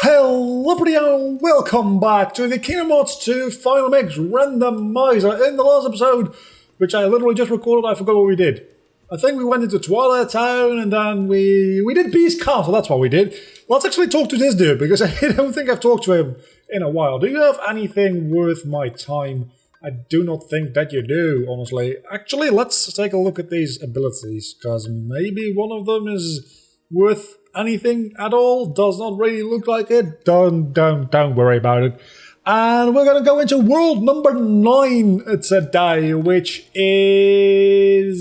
Hello everybody and welcome back to the Kingdom Hearts 2 Final Mix Randomizer. In the last episode, which I literally just recorded, I forgot what we did. I think we went into Twilight Town and then we did Beast Castle, that's what we did. Let's actually talk to this dude because I don't think I've talked to him in a while. Do you have anything worth my time? I do not think that you do, honestly. Actually, let's take a look at these abilities, because maybe one of them is worth anything at all. Does not really look like it. Don't worry about it. And we're going to go into world number 9 today, which is...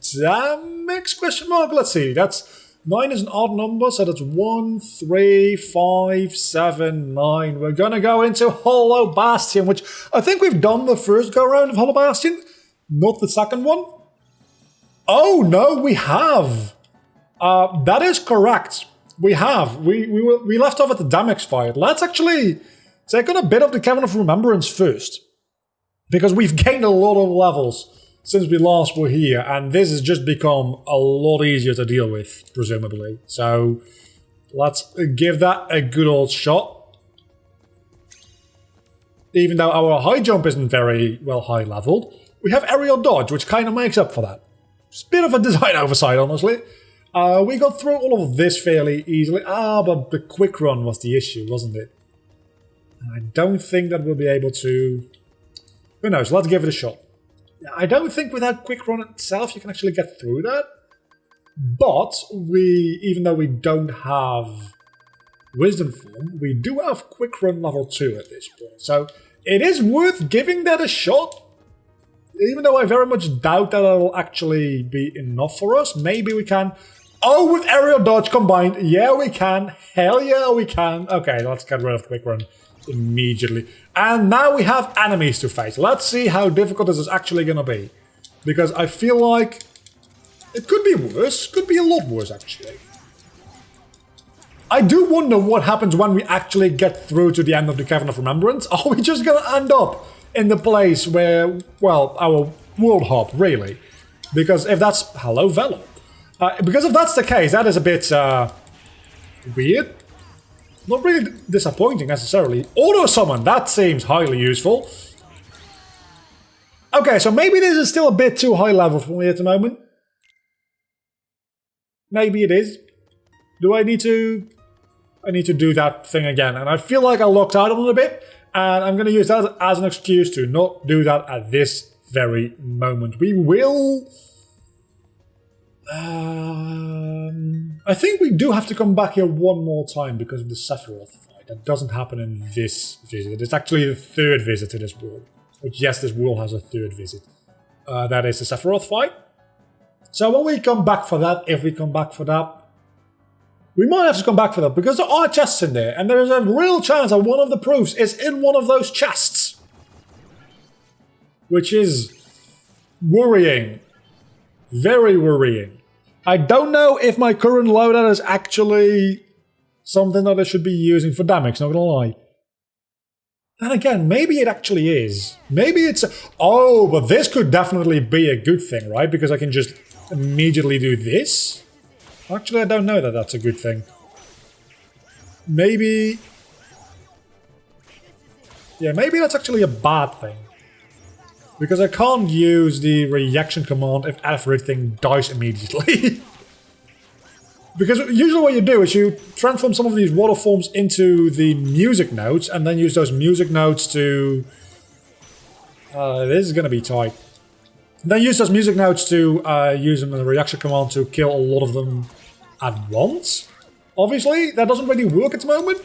Damix question mark? Let's see. 9 is an odd number, so that's 1, 3, 5, 7, 9. We're going to go into Hollow Bastion, which I think we've done the first go-round of Hollow Bastion, not the second one. Oh, no, we have. That is correct. We have. We left off at the Damix fight. Let's actually take on a bit of the Cavern of Remembrance first, because we've gained a lot of levels since we last were here, and this has just become a lot easier to deal with, presumably. So let's give that a good old shot. Even though our high jump isn't very well high leveled, we have aerial dodge, which kind of makes up for that. It's a bit of a design oversight, honestly. We got through all of this fairly easily. But the quick run was the issue, wasn't it? And I don't think that we'll be able to... Who knows? Let's give it a shot. I don't think without quick run itself you can actually get through that. But even though we don't have Wisdom Form, we do have quick run level 2 at this point. So it is worth giving that a shot. Even though I very much doubt that it'll actually be enough for us. Maybe we can... Oh, with aerial dodge combined. Yeah, we can. Hell yeah, we can. Okay, let's get rid of quick run immediately. And now we have enemies to face. Let's see how difficult this is actually going to be. Because I feel like it could be worse. Could be a lot worse, actually. I do wonder what happens when we actually get through to the end of the Cavern of Remembrance. Are we just going to end up in the place where, well, our world hub, really? Because if that's... Hello, Velo. Because if that's the case, that is a bit weird. Not really disappointing, necessarily. Auto-summon, that seems highly useful. Okay, so maybe this is still a bit too high level for me at the moment. Maybe it is. Do I need to... I need to do that thing again. And I feel like I locked out on it a bit. And I'm going to use that as an excuse to not do that at this very moment. We will... I think we do have to come back here one more time because of the Sephiroth fight. That doesn't happen in this visit. It's actually the third visit to this world. Which, yes, this world has a third visit. That is the Sephiroth fight. So when we come back for that, if we come back for that, we might have to come back for that because there are chests in there. And there is a real chance that one of the proofs is in one of those chests. Which is worrying. Very worrying. I don't know if my current loadout is actually something that I should be using for damage, not gonna lie. And again, maybe it actually is. Maybe it's... Oh, but this could definitely be a good thing, right? Because I can just immediately do this. Actually, I don't know that that's a good thing. Maybe... Yeah, maybe that's actually a bad thing. Because I can't use the reaction command if everything dies immediately. Because usually what you do is you transform some of these water forms into the music notes and then use those music notes to... this is going to be tight. Then use those music notes to use them in the reaction command to kill a lot of them at once. Obviously, that doesn't really work at the moment.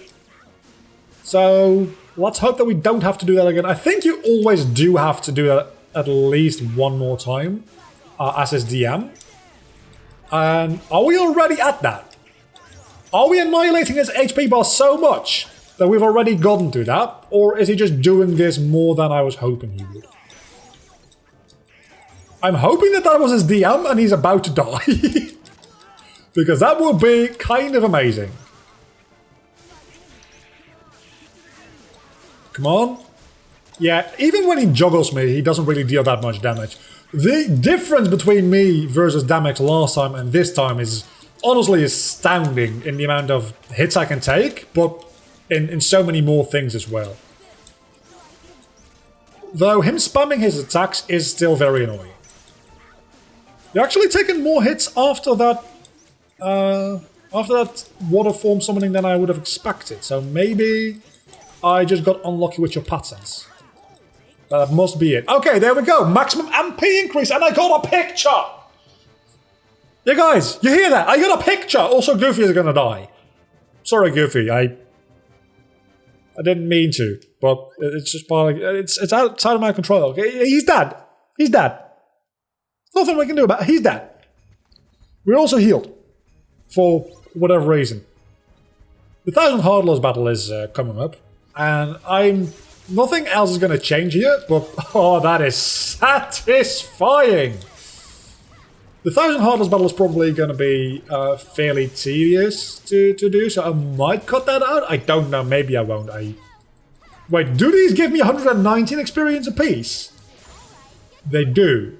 So... let's hope that we don't have to do that again. I think you always do have to do that at least one more time as his DM. And are we already at that? Are we annihilating his HP bar so much that we've already gotten to that? Or is he just doing this more than I was hoping he would? I'm hoping that that was his DM and he's about to die. Because that would be kind of amazing. Come on. Yeah, even when he juggles me, he doesn't really deal that much damage. The difference between me versus damage last time and this time is honestly astounding in the amount of hits I can take, but in so many more things as well. Though him spamming his attacks is still very annoying. You're actually taking more hits after that water form summoning than I would have expected. So maybe I just got unlucky with your patterns. That must be it. Okay, there we go. Maximum MP increase, and I got a picture! You guys, you hear that? I got a picture! Also, Goofy is gonna die. Sorry, Goofy. I didn't mean to, but it's just part of, it's outside of my control. Okay, he's dead. He's dead. Nothing we can do about it. He's dead. We're also healed. For whatever reason. The 1000 Hardless battle is coming up. And nothing else is going to change here. But, oh, that is satisfying. The 1000 Hardless battle is probably going to be fairly tedious to do. So I might cut that out. I don't know. Maybe I won't. Wait, do these give me 119 experience apiece? They do.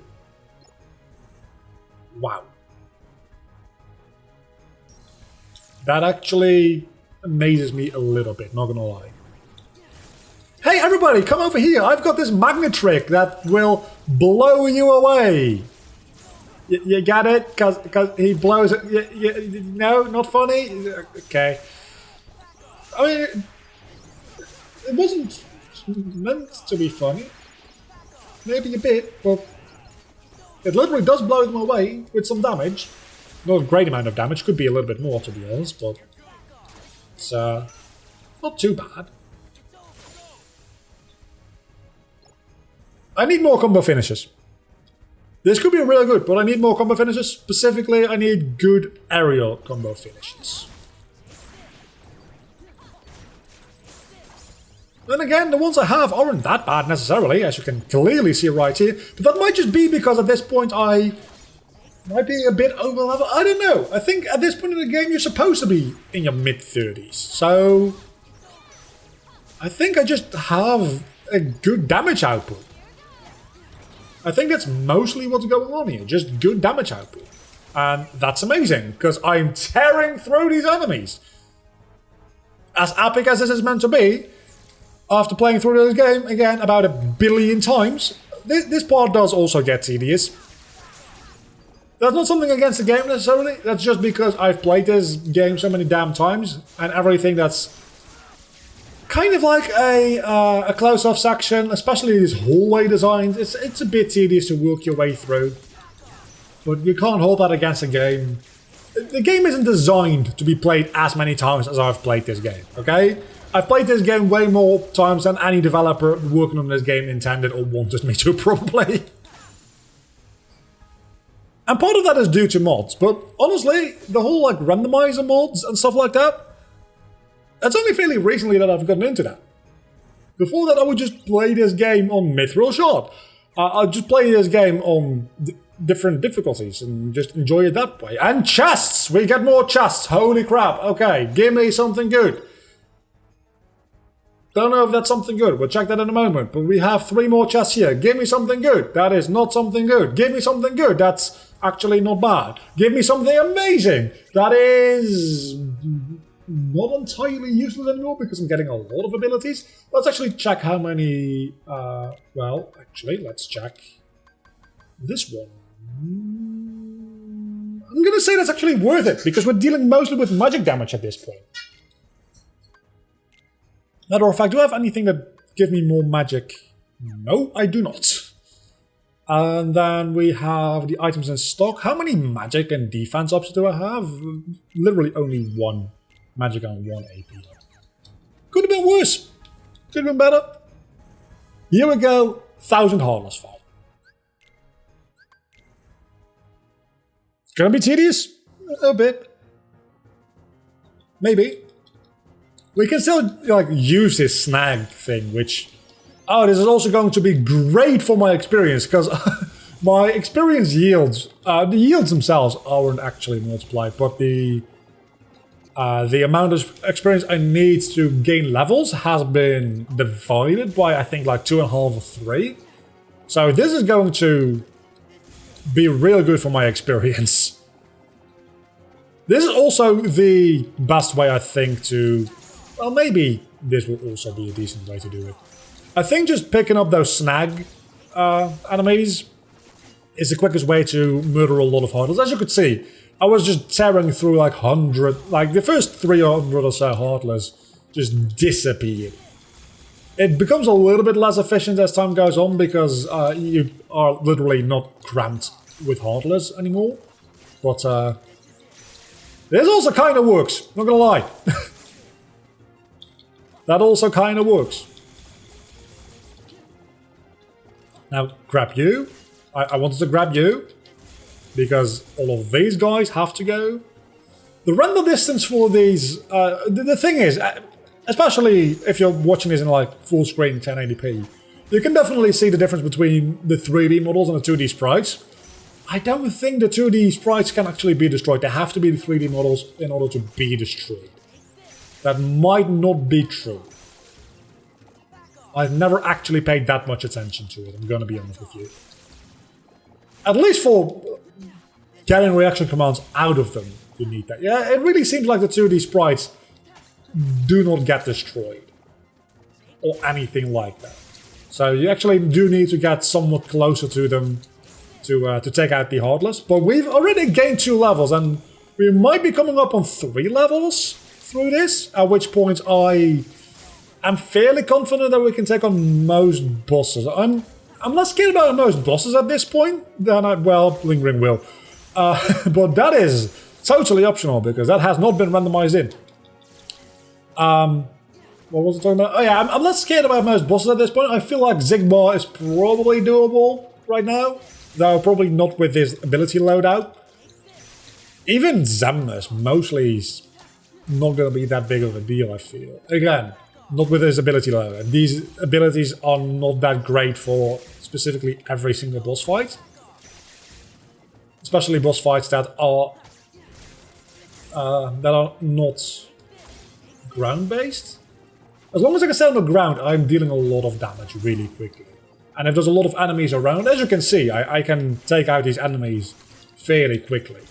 Wow. That actually amazes me a little bit, not gonna lie. Hey everybody, come over here! I've got this magnet trick that will blow you away! You get it? Cause he blows it. No, not funny? Okay. I mean, it wasn't meant to be funny. Maybe a bit, but it literally does blow them away with some damage. Not a great amount of damage, could be a little bit more to be honest, but it's not too bad. I need more combo finishes. This could be really good, but I need more combo finishes. Specifically, I need good aerial combo finishes. Then again, the ones I have aren't that bad necessarily, as you can clearly see right here. But that might just be because at this point I might be a bit over level. I don't know. I think at this point in the game you're supposed to be in your mid-30s. So I think I just have a good damage output. I think that's mostly what's going on here. Just good damage output. And that's amazing, because I'm tearing through these enemies. As epic as this is meant to be, after playing through this game, again, about 1 billion times, this part does also get tedious. That's not something against the game necessarily, that's just because I've played this game so many damn times, and everything that's kind of like a close-off section, especially these hallway designs, it's a bit tedious to work your way through. But you can't hold that against the game. The game isn't designed to be played as many times as I've played this game, okay? I've played this game way more times than any developer working on this game intended or wanted me to, probably. And part of that is due to mods, but honestly, the whole like randomizer mods and stuff like that, it's only fairly recently that I've gotten into that. Before that, I would just play this game on Mithril Shard. I'd just play this game on different difficulties and just enjoy it that way. And chests! We get more chests! Holy crap! Okay, give me something good. Don't know if that's something good. We'll check that in a moment. But we have 3 more chests here. Give me something good. That is not something good. Give me something good. That's actually not bad. Give me something amazing. That is not entirely useless anymore because I'm getting a lot of abilities. Let's actually check how many... well, actually, let's check this one. I'm going to say that's actually worth it because we're dealing mostly with magic damage at this point. Matter of fact, do I have anything that gives me more magic? No, I do not. And then we have the items in stock. How many magic and defense ups do I have? Literally only 1 magic and 1 AP. Could have been worse. Could have been better. Here we go. 1000 Heartless Fall. Gonna be tedious? A bit. Maybe. We can still like use this snag thing, which... Oh, this is also going to be great for my experience, because my experience yields... the yields themselves aren't actually multiplied, but the amount of experience I need to gain levels has been divided by, I think, like 2.5 or 3. So this is going to be really good for my experience. This is also the best way, I think, to... Well, maybe this will also be a decent way to do it. I think just picking up those snag enemies is the quickest way to murder a lot of heartless. As you could see, I was just tearing through like 100... Like, the first 300 or so heartless just disappeared. It becomes a little bit less efficient as time goes on because you are literally not cramped with heartless anymore. But this also kind of works, not gonna lie. That also kind of works. Now, grab you. I wanted to grab you because all of these guys have to go. The render distance for these... the thing is... Especially if you're watching this in like full screen 1080p, you can definitely see the difference between the 3D models and the 2D sprites. I don't think the 2D sprites can actually be destroyed. They have to be the 3D models in order to be destroyed. That might not be true. I've never actually paid that much attention to it, I'm gonna be honest with you. At least for getting reaction commands out of them, you need that. Yeah, it really seems like the 2D sprites do not get destroyed or anything like that. So you actually do need to get somewhat closer to them to take out the Heartless. But we've already gained 2 levels and we might be coming up on 3 levels through this, at which point I am fairly confident that we can take on most bosses. I'm less scared about most bosses at this point than well, Lingering Will. But that is totally optional because that has not been randomized in. What was I talking about? Oh yeah, I'm less scared about most bosses at this point. I feel like Zigbar is probably doable right now, though probably not with his ability loadout. Even Zemnis mostly is not going to be that big of a deal, I feel. Again, not with his ability loadout. These abilities are not that great for specifically every single boss fight. Especially boss fights that are not ground-based. As long as I can stay on the ground, I'm dealing a lot of damage really quickly. And if there's a lot of enemies around, as you can see, I can take out these enemies fairly quickly.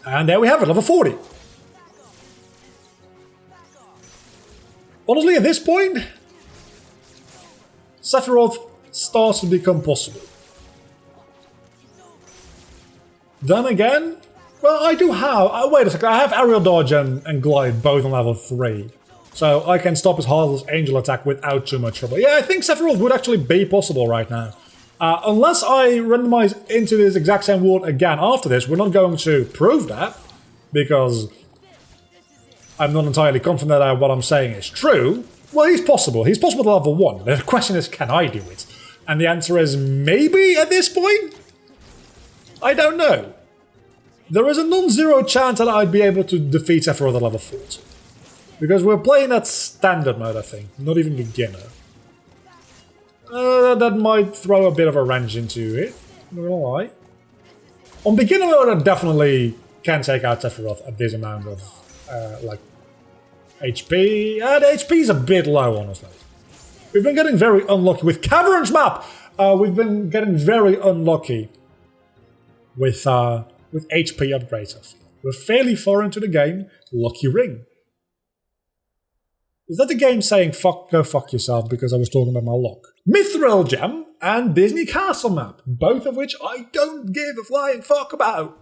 And there we have it, level 40. Honestly, at this point, Sephiroth starts to become possible. Then again, well, I do have... wait a second, I have Aerial Dodge and Glide both on level 3. So I can stop his Heartless Angel attack without too much trouble. Yeah, I think Sephiroth would actually be possible right now. Unless I randomize into this exact same world again after this, we're not going to prove that. Because I'm not entirely confident that what I'm saying is true. Well, he's possible. He's possible to level 1. The question is, can I do it? And the answer is maybe at this point? I don't know. There is a non-zero chance that I'd be able to defeat Sephiroth at level 40. Because we're playing that standard mode, I think, not even beginner. That might throw a bit of a wrench into it, not gonna lie. On beginner mode, I definitely can take out Sephiroth at this amount of, like, HP. The HP is a bit low, honestly. We've been getting very unlucky with Caverns map! We've been getting very unlucky with HP upgrades, I feel. We're fairly far into the game. Lucky ring. Is that the game saying go fuck yourself because I was talking about my luck? Mithril Gem and Disney Castle map, both of which I don't give a flying fuck about.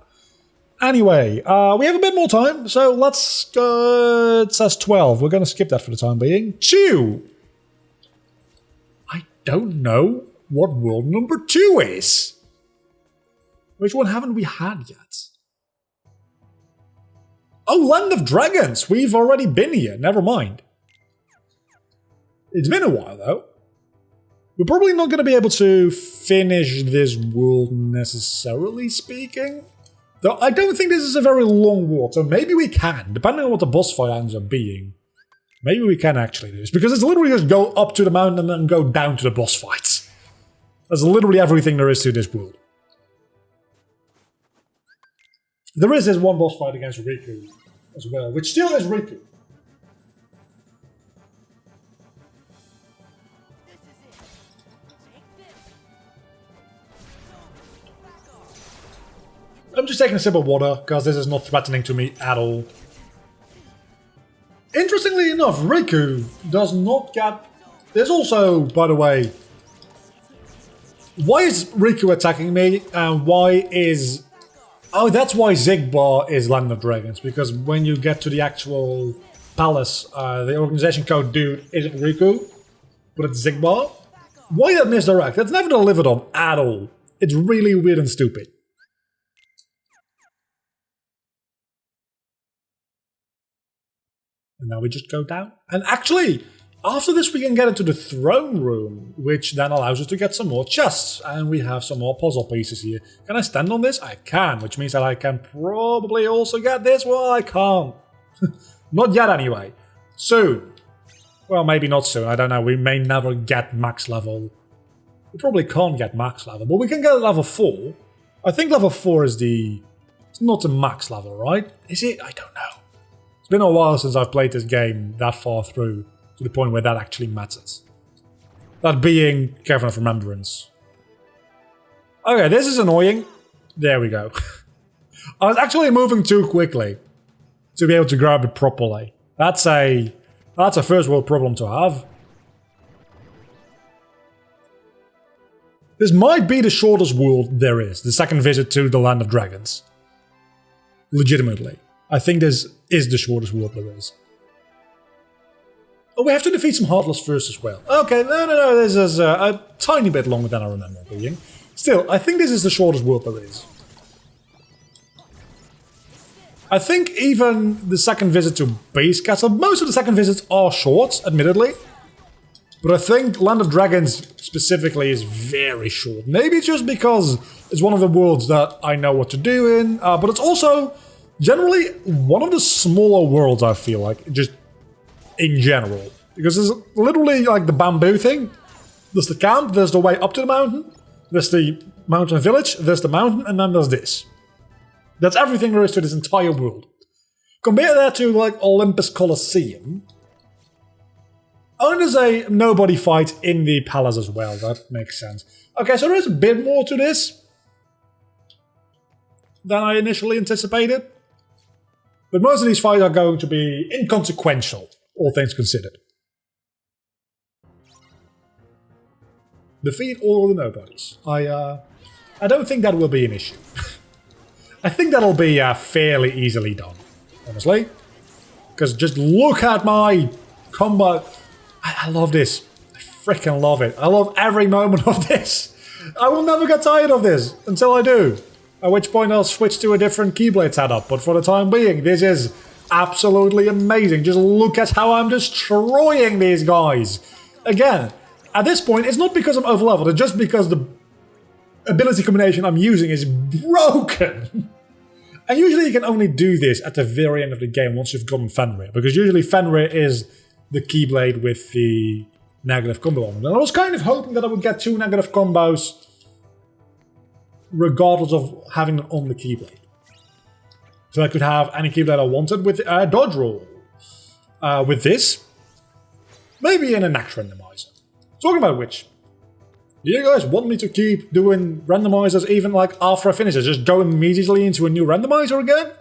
Anyway, we have a bit more time, so let's go... It says 12. We're going to skip that for the time being. 2! I don't know what world number 2 is. Which one haven't we had yet? Oh, Land of Dragons! We've already been here, never mind. It's been a while, though. We're probably not going to be able to finish this world necessarily speaking. Though I don't think this is a very long world, so maybe we can, depending on what the boss fight ends up being. Maybe we can actually do this, because it's literally just go up to the mountain and then go down to the boss fights. That's literally everything there is to this world. There is this one boss fight against Riku as well, which still is Riku. I'm just taking a sip of water, because this is not threatening to me at all. Interestingly enough, Riku does not get... There's also, by the way... Why is Riku attacking me, and why is... Oh, that's why Zigbar is Land of Dragons, because when you get to the actual palace, the organization code dude isn't Riku, but it's Zigbar. Why that misdirect? That's never delivered on at all. It's really weird and stupid. And now we just go down. And actually, after this we can get into the throne room, which then allows us to get some more chests. And we have some more puzzle pieces here. Can I stand on this? I can, which means that I can probably also get this. Well, I can't. Not yet anyway. Soon. Well, maybe not soon. I don't know. We may never get max level. We probably can't get max level, but we can get level 4. I think level 4 is the... It's not the max level, right? Is it? I don't know. It's been a while since I've played this game that far through, to the point where that actually matters. That being Cavern of Remembrance. Okay, this is annoying. There we go. I was actually moving too quickly to be able to grab it properly. That's a first world problem to have. This might be the shortest world there is, the second visit to the Land of Dragons. Legitimately. I think this is the shortest world there is. Oh, we have to defeat some Heartless first as well. Okay, no, this is a tiny bit longer than I remember being. Still, I think this is the shortest world there is. I think even the second visit to Base Castle, most of the second visits are short, admittedly. But I think Land of Dragons specifically is very short. Maybe just because it's one of the worlds that I know what to do in, but it's also generally one of the smaller worlds, I feel like, just in general. Because there's literally like the bamboo thing. There's the camp, there's the way up to the mountain, there's the mountain village, there's the mountain, and then there's this. That's everything there is to this entire world. Compare that to like Olympus Colosseum. Oh, and there's a nobody fight in the palace as well. That makes sense. Okay, so there's a bit more to this than I initially anticipated. But most of these fights are going to be inconsequential, all things considered. Defeat all of the nobodies. I don't think that will be an issue. I think that'll be fairly easily done, honestly. Because just look at my combo. I love this. I freaking love it. I love every moment of this. I will never get tired of this until I do. At which point I'll switch to a different Keyblade setup. But for the time being, this is absolutely amazing. Just look at how I'm destroying these guys. Again, at this point, it's not because I'm overleveled. It's just because the ability combination I'm using is broken. And usually you can only do this at the very end of the game once you've gotten Fenrir. Because usually Fenrir is the Keyblade with the negative combo on it. And I was kind of hoping that I would get 2 negative combos regardless of having them on the Keyblade. So I could have any Keyblade I wanted with dodge roll. With this, maybe in a next randomizer. Talking about which, do you guys want me to keep doing randomizers even like after I finish it? Just go immediately into a new randomizer again?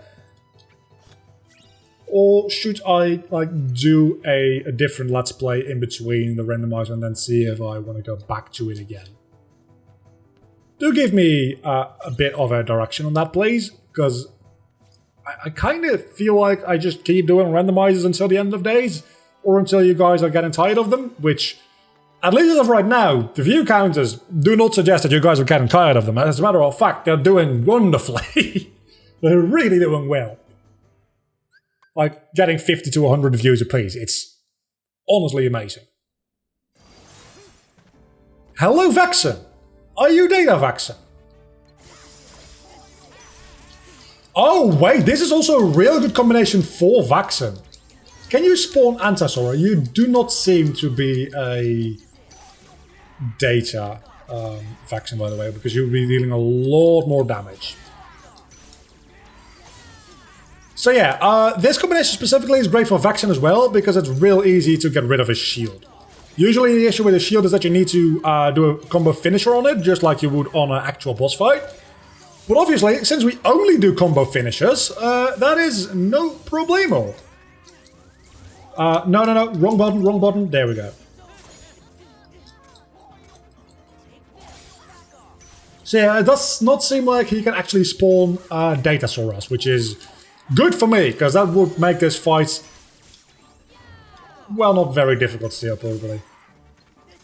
Or should I like do a different Let's Play in between the randomizer and then see if I want to go back to it again? Do give me a bit of a direction on that, please, because I kind of feel like I just keep doing randomizers until the end of days, or until you guys are getting tired of them, which, at least as of right now, the view counters do not suggest that you guys are getting tired of them. As a matter of fact, they're doing wonderfully. They're really doing well. Like, getting 50 to 100 views apiece. It's honestly amazing. Hello, Vexen! Are you Data Vexen? Oh, wait, this is also a real good combination for Vexen. Can you spawn Antasora? You do not seem to be a Data Vexen, by the way, because you'll be dealing a lot more damage. So yeah, this combination specifically is great for Vexen as well, because it's real easy to get rid of his shield. Usually the issue with the shield is that you need to do a combo finisher on it, just like you would on an actual boss fight. But obviously, since we only do combo finishers, that is no problemo. No, wrong button, there we go. So yeah, it does not seem like he can actually spawn Datasaurus, which is good for me, because that would make this fight, well, not very difficult still, probably.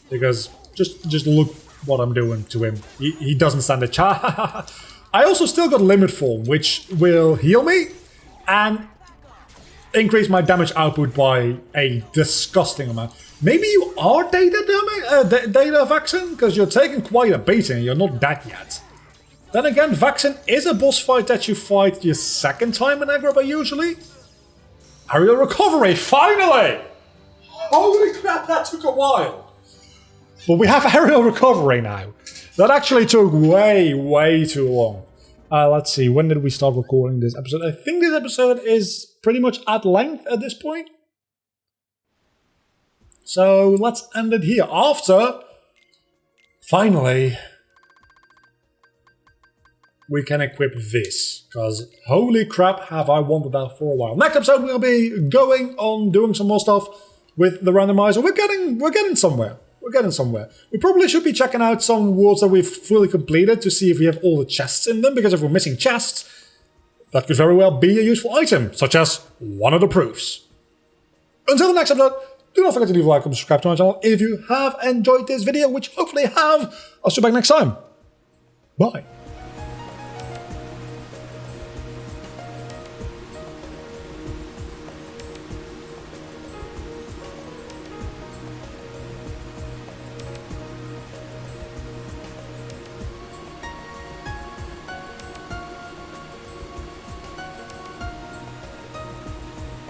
Because just look what I'm doing to him. He doesn't stand a chance. I also still got Limit Form, which will heal me and increase my damage output by a disgusting amount. Maybe you are Data Vaccine, because you're taking quite a beating and you're not dead yet. Then again, Vaccine is a boss fight that you fight your second time in Agrabah usually. Aerial Recovery, finally! Holy crap, that took a while. But we have Aerial Recovery now. That actually took way too long. Let's see, when did we start recording this episode? I think this episode is pretty much at length at this point. So let's end it here. After, finally, we can equip this. Because holy crap, have I wanted that for a while. Next episode we'll be going on doing some more stuff with the randomizer. We're getting somewhere. We're getting somewhere. We probably should be checking out some worlds that we've fully completed to see if we have all the chests in them, because if we're missing chests, that could very well be a useful item, such as one of the proofs. Until the next episode, do not forget to leave a like and subscribe to my channel if you have enjoyed this video, which hopefully you have. I'll see you back next time. Bye.